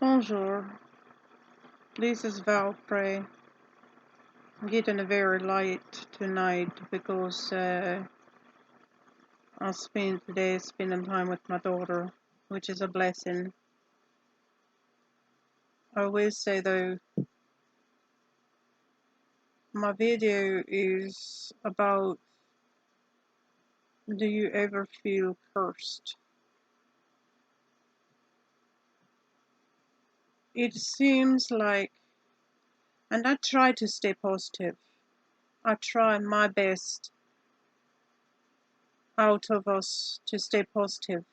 Bonjour, this is Valpray. I'm getting a very light tonight because I spent today spending time with my daughter, which is a blessing. I will say though, my video is about, do you ever feel cursed? It seems like, and I try to stay positive. I try my best out of us to stay positive.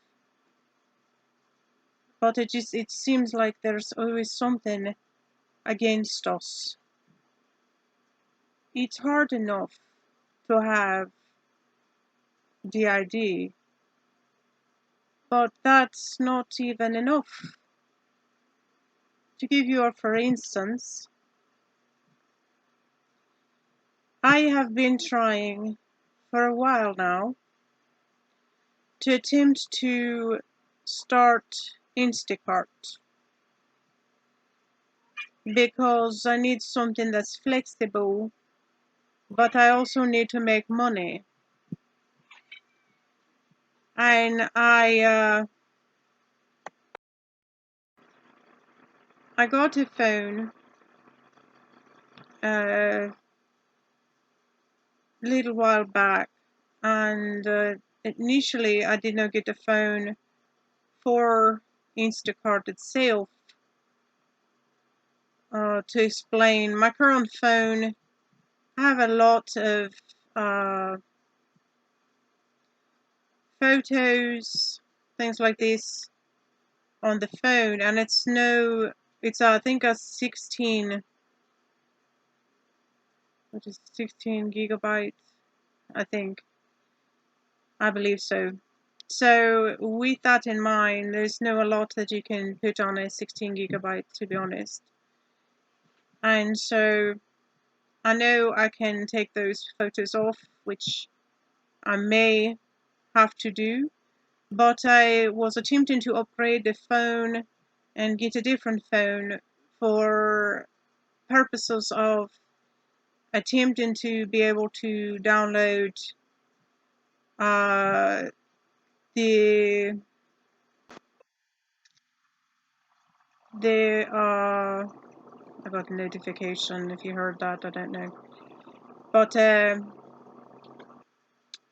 But it seems like there's always something against us. It's hard enough to have DID, but that's not even enough. To give you a for instance, I have been trying for a while now to attempt to start Instacart because I need something that's flexible, but I also need to make money. And I got a phone a little while back, and initially I did not get a phone for Instacart itself. To explain, my current phone, I have a lot of photos, things like this on the phone, and it's I think a 16 gigabytes, I believe so. So with that in mind, there's not a lot that you can put on a 16 gigabyte, to be honest. And so I know I can take those photos off, which I may have to do, but I was attempting to upgrade the phone and get a different phone for purposes of attempting to be able to download the I got a notification. If you heard that, I don't know, but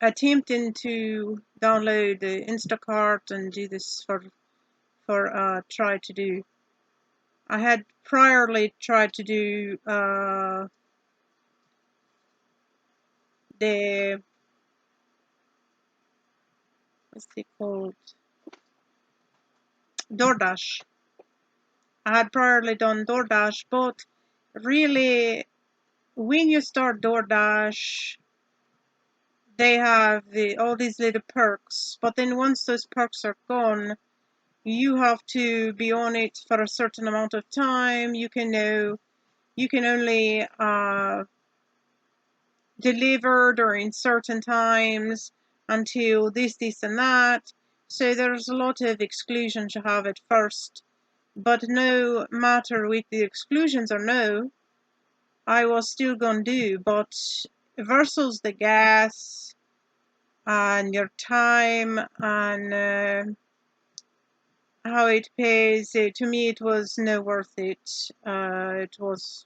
attempting to download the Instacart and do this for try to do. I had priorly tried to do the, what's it called, DoorDash. I had priorly done DoorDash, but really, when you start DoorDash, they have all these little perks, but then once those perks are gone, you have to be on it for a certain amount of time. You can only deliver during certain times until this, and that. So there's a lot of exclusions you have at first, but no matter with the exclusions or no, I was still gonna do. But versus the gas and your time and how it pays, to me it was no worth it. It was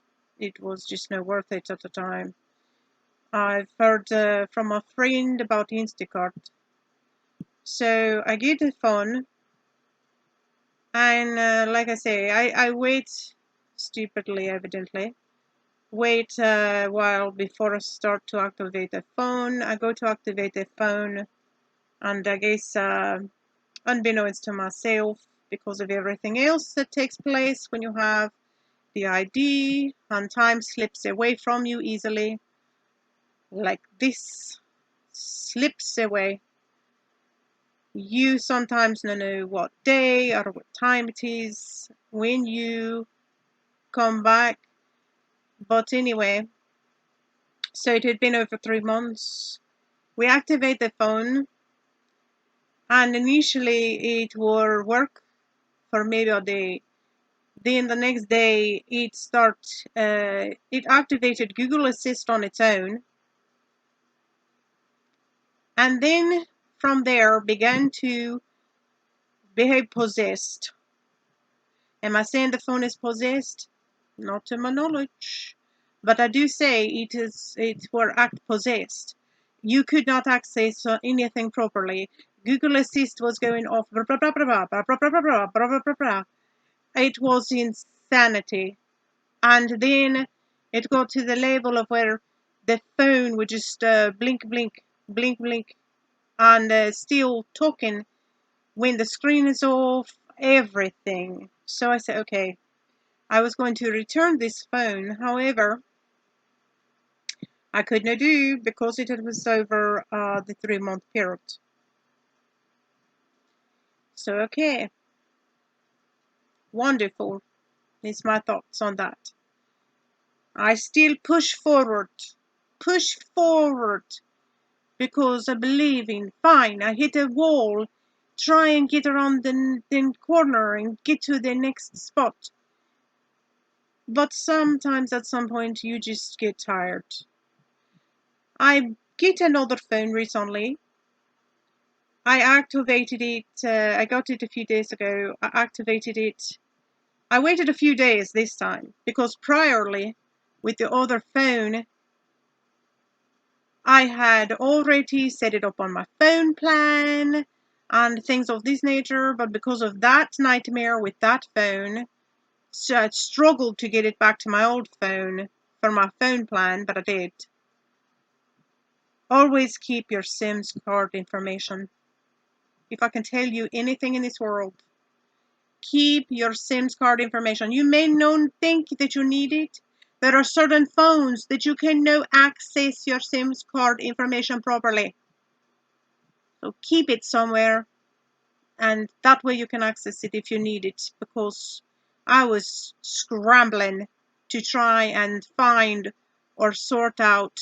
just no worth it at the time. I've heard from a friend about Instacart, so I get the phone, and like I say, I wait stupidly, evidently. Wait a while before I start to activate the phone. I go to activate the phone, and I guess unbeknownst to myself, because of everything else that takes place when you have the ID and time slips away from you easily, like this, slips away. You sometimes don't know what day or what time it is when you come back. But anyway, so it had been over 3 months. We activate the phone, and initially it will work for maybe a day. Then the next day it activated Google Assist on its own, and then from there began to behave possessed. Am I saying the phone is possessed? Not to my knowledge. But I do say it were act possessed. You could not access anything properly. Google Assist was going off. Blah, blah, blah, blah, blah, blah, blah, blah, blah, blah, blah, blah, blah. It was insanity. And then it got to the level of where the phone would just blink, blink, blink, blink, and still talking when the screen is off, everything. So I said, okay, I was going to return this phone. However, I could not do because it was over the 3-month period. So, okay, wonderful is my thoughts on that. I still push forward, because I believe in, fine, I hit a wall, try and get around the corner and get to the next spot. But sometimes at some point you just get tired. I get another phone recently. I activated it, I got it a few days ago. I activated it. I waited a few days this time because priorly with the other phone, I had already set it up on my phone plan and things of this nature, but because of that nightmare with that phone, so I struggled to get it back to my old phone for my phone plan, but I did. Always keep your SIMS card information. If I can tell you anything in this world, keep your SIMS card information. You may not think that you need it. There are certain phones that you cannot access your SIMS card information properly. So keep it somewhere, and that way you can access it if you need it, because I was scrambling to try and find or sort out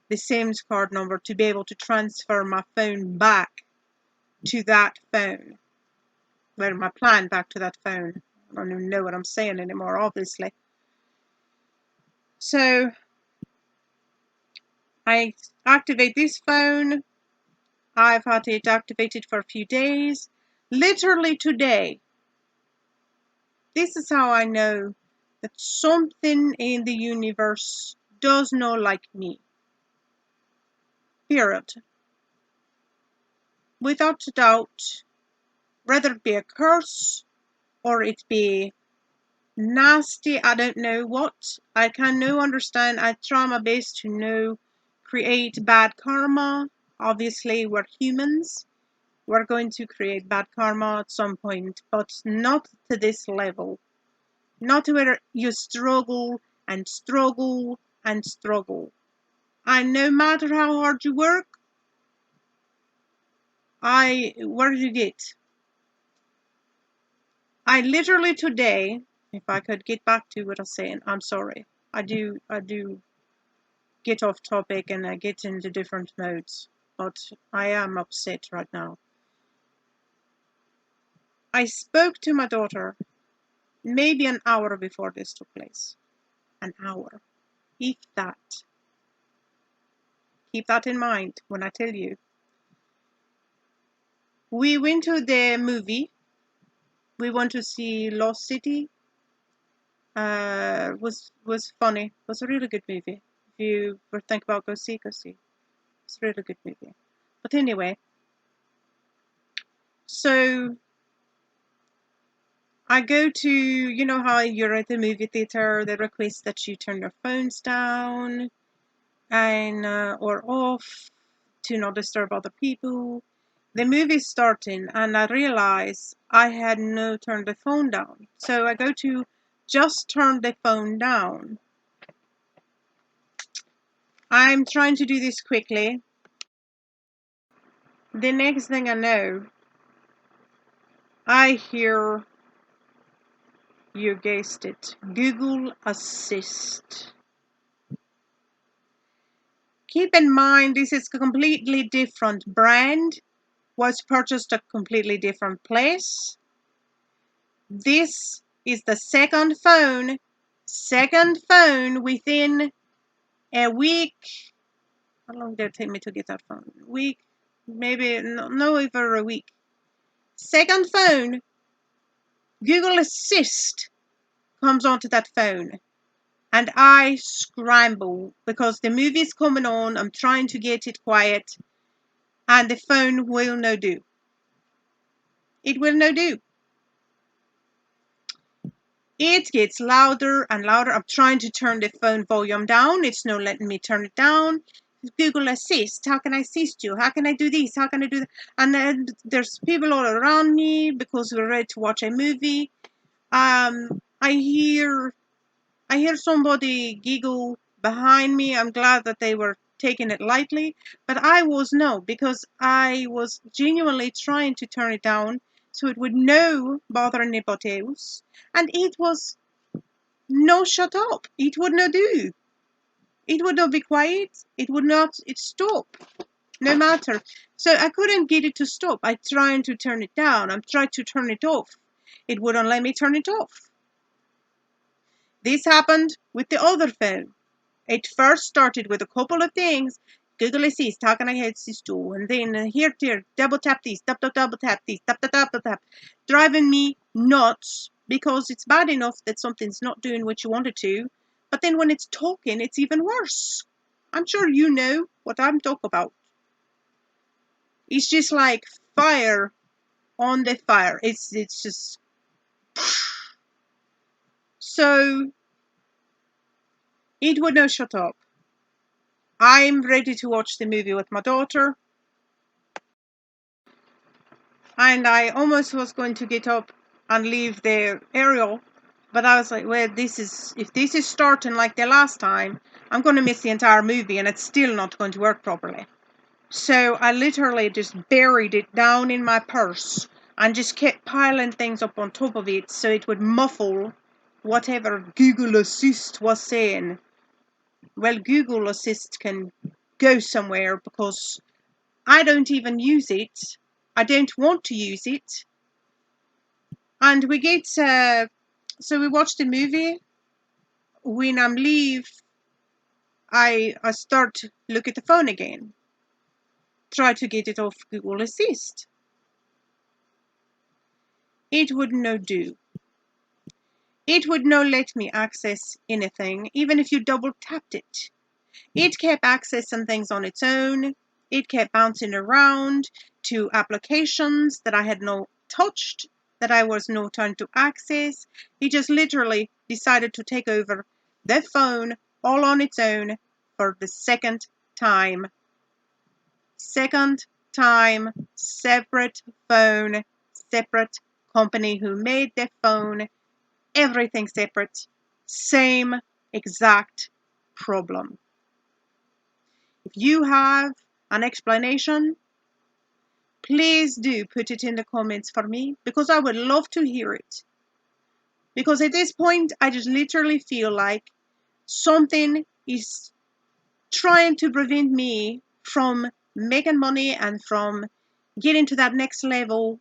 the SIMS card number to be able to transfer my phone back to that phone. Well, my plan back to that phone. I don't even know what I'm saying anymore, obviously. So I activate this phone. I've had it activated for a few days. Literally today. This is how I know that something in the universe does not like me. Period. Without doubt, whether it be a curse or it be nasty, I don't know what. I can no understand. I try my best to no create bad karma. Obviously, we're humans. We're going to create bad karma at some point, but not to this level. Not where you struggle and struggle and struggle. And no matter how hard you work, where do you get? I literally today, if I could get back to what I was saying, I'm sorry. I do get off topic and I get into different modes, but I am upset right now. I spoke to my daughter maybe an hour before this took place. An hour, if that. Keep that in mind when I tell you. We went to the movie. We went to see Lost City. Was funny. It was a really good movie. If you were thinking about go see. It's a really good movie. But anyway, so I go to, you know how you're at the movie theater, they request that you turn your phones down and or off to not disturb other people. The movie's starting and I realize I had no turned the phone down. So I go to just turn the phone down. I'm trying to do this quickly. The next thing I know, I hear, you guessed it, Google Assist. Keep in mind, this is a completely different brand, was purchased a completely different place. This is the second phone within a week. How long did it take me to get that phone? A week, maybe no over a week. Second phone, Google Assist comes onto that phone. And I scramble because the movie's coming on. I'm trying to get it quiet. And the phone will no do. It will no do. It gets louder and louder. I'm trying to turn the phone volume down. It's not letting me turn it down. Google Assist. How can I assist you? How can I do this? How can I do that? And then there's people all around me because we're ready to watch a movie. I hear somebody giggle behind me. I'm glad that they were taking it lightly, but I was no, because I was genuinely trying to turn it down so it would no bother anybody else, and it was no shut up. It would not do. It would not be quiet. It would not stop, no matter. So I couldn't get it to stop. I tried to turn it down. I tried to turn it off. It wouldn't let me turn it off. This happened with the other phone. It first started with a couple of things. Google Assist, how can I assist you? And then here, double tap this, double tap this, double tap. Driving me nuts because it's bad enough that something's not doing what you want it to. But then when it's talking, it's even worse. I'm sure you know what I'm talking about. It's just like fire on the fire. It's just... So it would not shut up. I'm ready to watch the movie with my daughter. And I almost was going to get up and leave the aerial, but I was like, well, if this is starting like the last time, I'm going to miss the entire movie and it's still not going to work properly. So I literally just buried it down in my purse and just kept piling things up on top of it so it would muffle whatever Google Assist was saying. Well, Google Assist can go somewhere because I don't even use it. I don't want to use it. And we get, so we watch the movie. When I'm leave, I start to look at the phone again. Try to get it off Google Assist. It would not do. It would not let me access anything, even if you double tapped it. It kept accessing things on its own. It kept bouncing around to applications that I had not touched, that I was no time to access. It just literally decided to take over the phone all on its own for the second time. Second time, separate phone, separate company who made the phone, everything separate, same exact problem. If you have an explanation, please do put it in the comments for me, because I would love to hear it. Because at this point, I just literally feel like something is trying to prevent me from making money and from getting to that next level,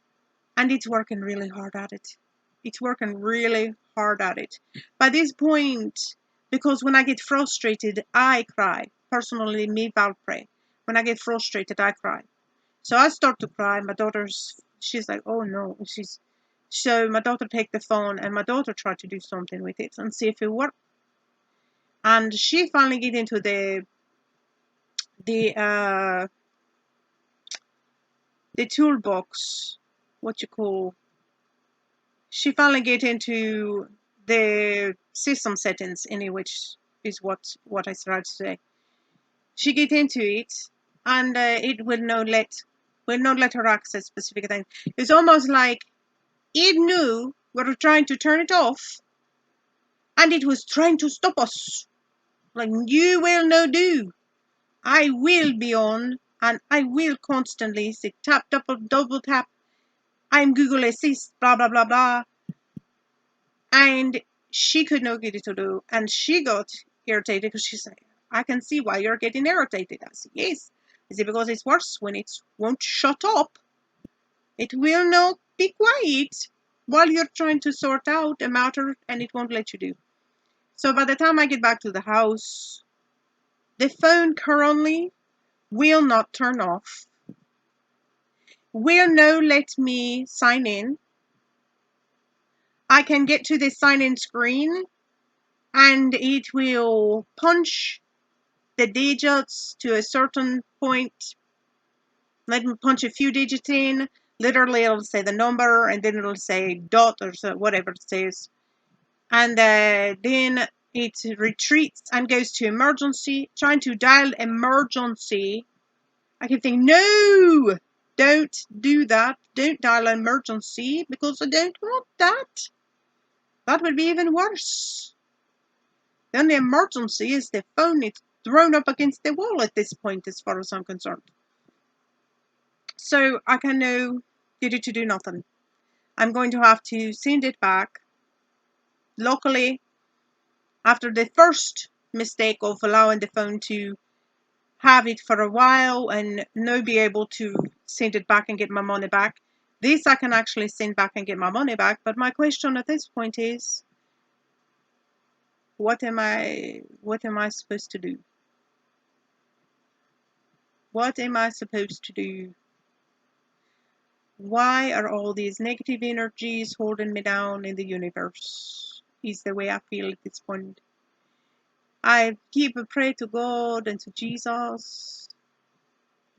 and it's working really hard at it. It's working really hard at it. By this point, because when I get frustrated, I cry. Personally, me, Valpray. When I get frustrated, I cry. So I start to cry. My she's like, oh no. So my daughter take the phone and my daughter tried to do something with it and see if it worked. And she finally get into the toolbox, what you call. She finally get into the system settings, which is what I tried to say. She get into it, and it will not let her access specific things. It's almost like it knew we were trying to turn it off, and it was trying to stop us. Like, you will no do. I will be on, and I will constantly say tap, double tap. I'm Google Assist, blah blah blah blah. And she could not get it to do, and she got irritated because she's like, I can see why you're getting irritated. I said, yes. Is it because it's worse when it won't shut up? It will not be quiet. while you're trying to sort out a matter and it won't let you do. So by the time I get back to the house, the phone currently will not turn off, will not let me sign in. I can get to the sign in screen and it will punch the digits to a certain point. Let me punch a few digits in. Literally, it'll say the number and then it'll say dot or so, whatever it says. And then it retreats and goes to emergency. Trying to dial emergency. I can think, no, don't do that. Don't dial emergency because I don't want that. That would be even worse. The only emergency is the phone is thrown up against the wall at this point, as far as I'm concerned. So I can now get it to do nothing. I'm going to have to send it back. Luckily, after the first mistake of allowing the phone to have it for a while and not be able to send it back and get my money back, this I can actually send back and get my money back. But my question at this point is, what am I supposed to do? What am I supposed to do? Why are all these negative energies holding me down in the universe? Is the way I feel at this point. I keep a prayer to God and to Jesus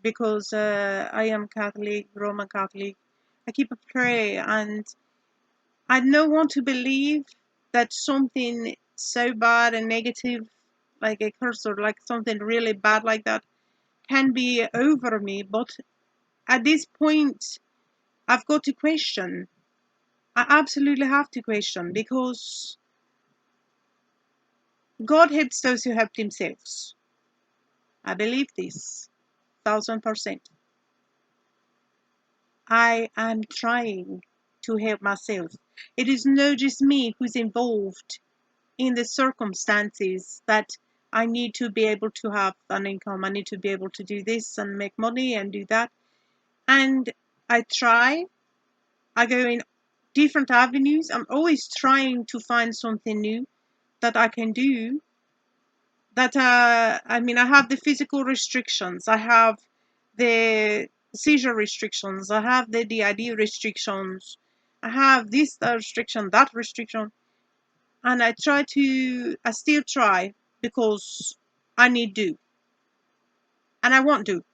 because I am Catholic, Roman Catholic. I keep a prayer and I don't want to believe that something so bad and negative, like a curse or like something really bad like that, can be over me. But at this point, I've got to question. I absolutely have to question because God helps those who help themselves. I believe this 1000%. I am trying to help myself. It is not just me who's involved in the circumstances that I need to be able to have an income. I need to be able to do this and make money and do that. And I try. I go in different avenues. I'm always trying to find something new that I can do. That I mean, I have the physical restrictions. I have the seizure restrictions. I have the DID restrictions. I have this restriction, that restriction. And I still try because I need to. And I want to.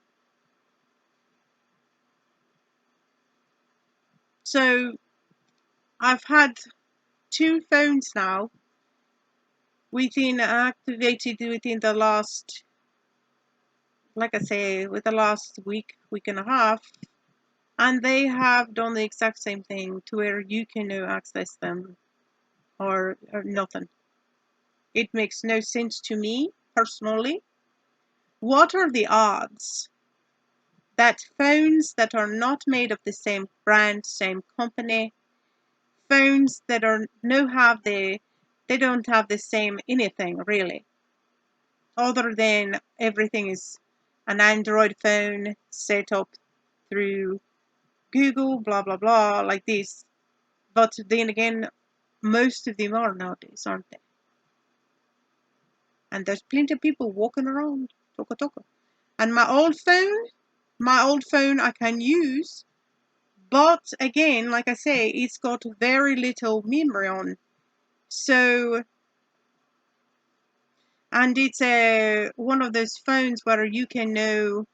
So I've had 2 phones now activated within the last, like I say, with the last week and a half. And they have done the exact same thing to where you can now access them or nothing. It makes no sense to me personally. What are the odds that phones that are not made of the same brand, same company, phones that are they don't have the same anything really, other than everything is an Android phone set up through Google, blah blah blah, like this. But then again, most of them are nowadays, aren't they? And there's plenty of people walking around, toka toka. And my old phone I can use, but again, like I say, it's got very little memory on. So, and it's one of those phones where you can know,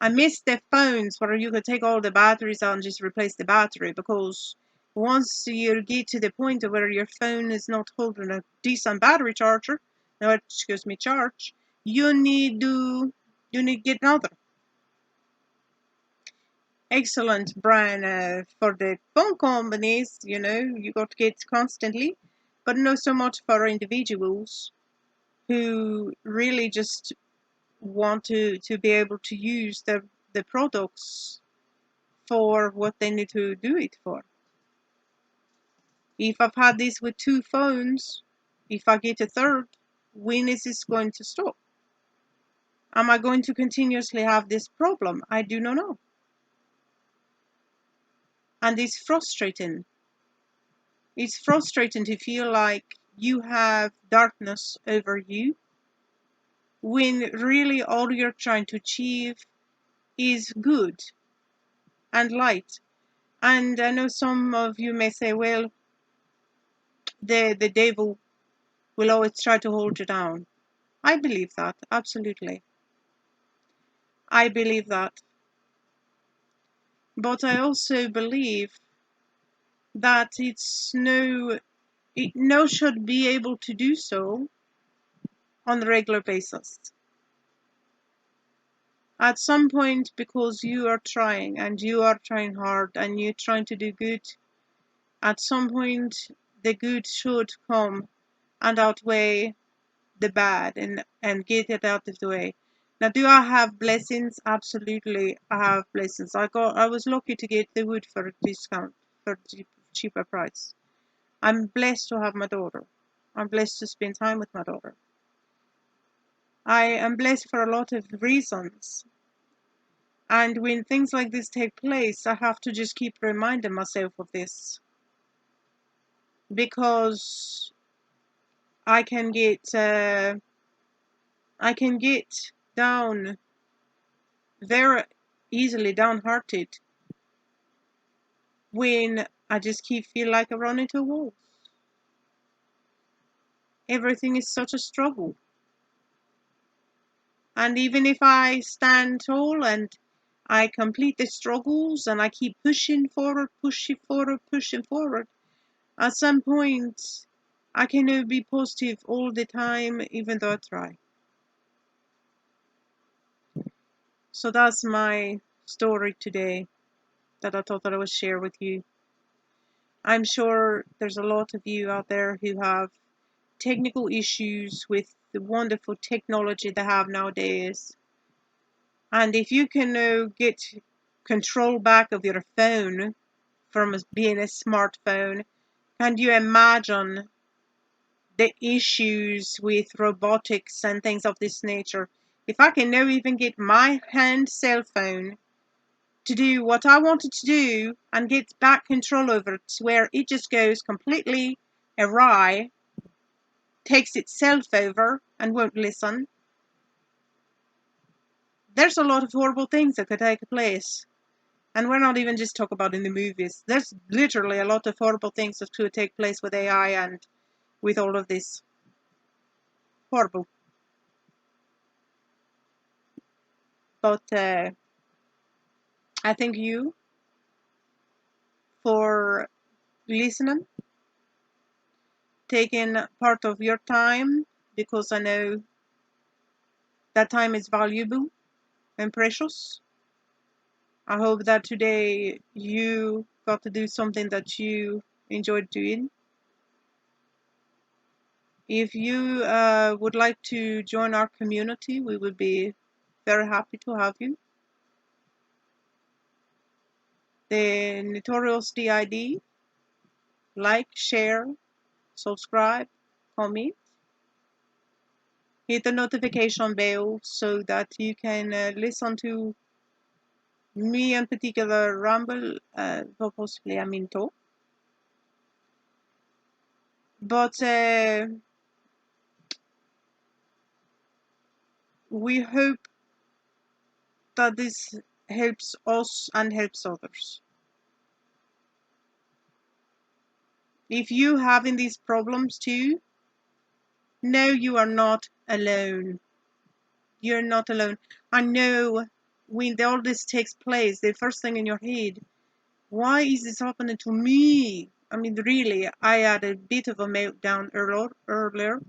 I miss the phones where you could take all the batteries out and just replace the battery, because once you get to the point where your phone is not holding a decent battery charger, no, excuse me, charge, you need to get another excellent brand for the phone companies. You got to get constantly, but not so much for individuals who really just want to be able to use the products for what they need to do it for. If I've had this with 2 phones, if I get a third, when is this going to stop? Am I going to continuously have this problem? I do not know. And it's frustrating. It's frustrating to feel like you have darkness over you when really all you're trying to achieve is good and light. And I know some of you may say, well, the devil will always try to hold you down. I believe that, absolutely. I believe that. But I also believe that it should be able to do so on a regular basis. At some point, because you are trying and you are trying hard and you're trying to do good, at some point the good should come and outweigh the bad and get it out of the way. Now, do I have blessings? Absolutely, I have blessings. I was lucky to get the wood for a discount, for a cheaper price. I'm blessed to have my daughter. I'm blessed to spend time with my daughter. I am blessed for a lot of reasons. And when things like this take place, I have to just keep reminding myself of this. Because I can get down very easily downhearted when I just feel like I run into a wall. Everything is such a struggle. And even if I stand tall and I complete the struggles and I keep pushing forward, at some point I cannot be positive all the time, even though I try. So that's my story today that I thought that I would share with you. I'm sure there's a lot of you out there who have technical issues with the wonderful technology they have nowadays. And if you can get control back of your phone from being a smartphone, can you imagine the issues with robotics and things of this nature? If I can now even get my hand cell phone to do what I wanted to do and get back control over it, where it just goes completely awry, takes itself over and won't listen, there's a lot of horrible things that could take place. And we're not even just talking about in the movies. There's literally a lot of horrible things that could take place with AI and with all of this. Horrible. But I thank you for listening, taking part of your time, because I know that time is valuable and precious. I hope that today you got to do something that you enjoyed doing. If you would like to join our community, we would be very happy to have you. The Notorious D.I.D. Like, share, subscribe, comment. Hit the notification bell so that you can listen to me in particular ramble, possibly talk. But we hope that this helps us and helps others. If you having these problems too, no, you are not alone. You're not alone. I know when all this takes place, the first thing in your head, why is this happening to me? I mean, really, I had a bit of a meltdown earlier.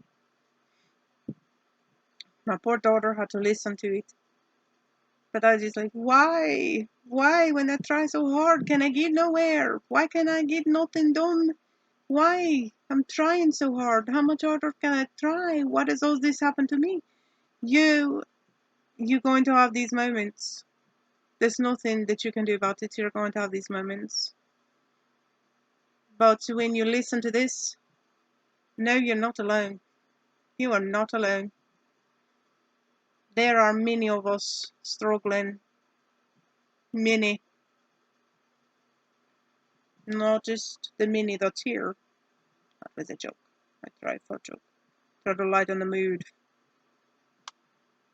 My poor daughter had to listen to it. But I was just like, why? Why, when I try so hard, can I get nowhere? Why can I get nothing done? Why? I'm trying so hard. How much harder can I try? Why does all this happen to me? You're going to have these moments. There's nothing that you can do about it. You're going to have these moments. But when you listen to this, no, you're not alone. You are not alone. There are many of us struggling. Many. Not just the many that's here. with a joke. I try for a joke. Try to lighten the mood.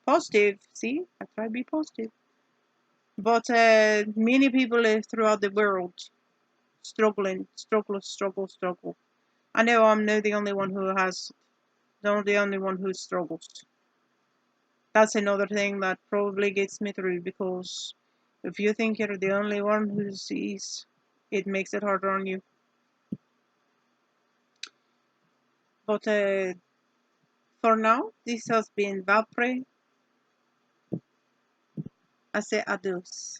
Positive, see? I try to be positive. But many people throughout the world struggling, struggle. I know I'm not the only one who has, not the only one who struggles. That's another thing that probably gets me through, because if you think you're the only one who sees, it makes it harder on you. But for now, this has been Valpray. I say adios.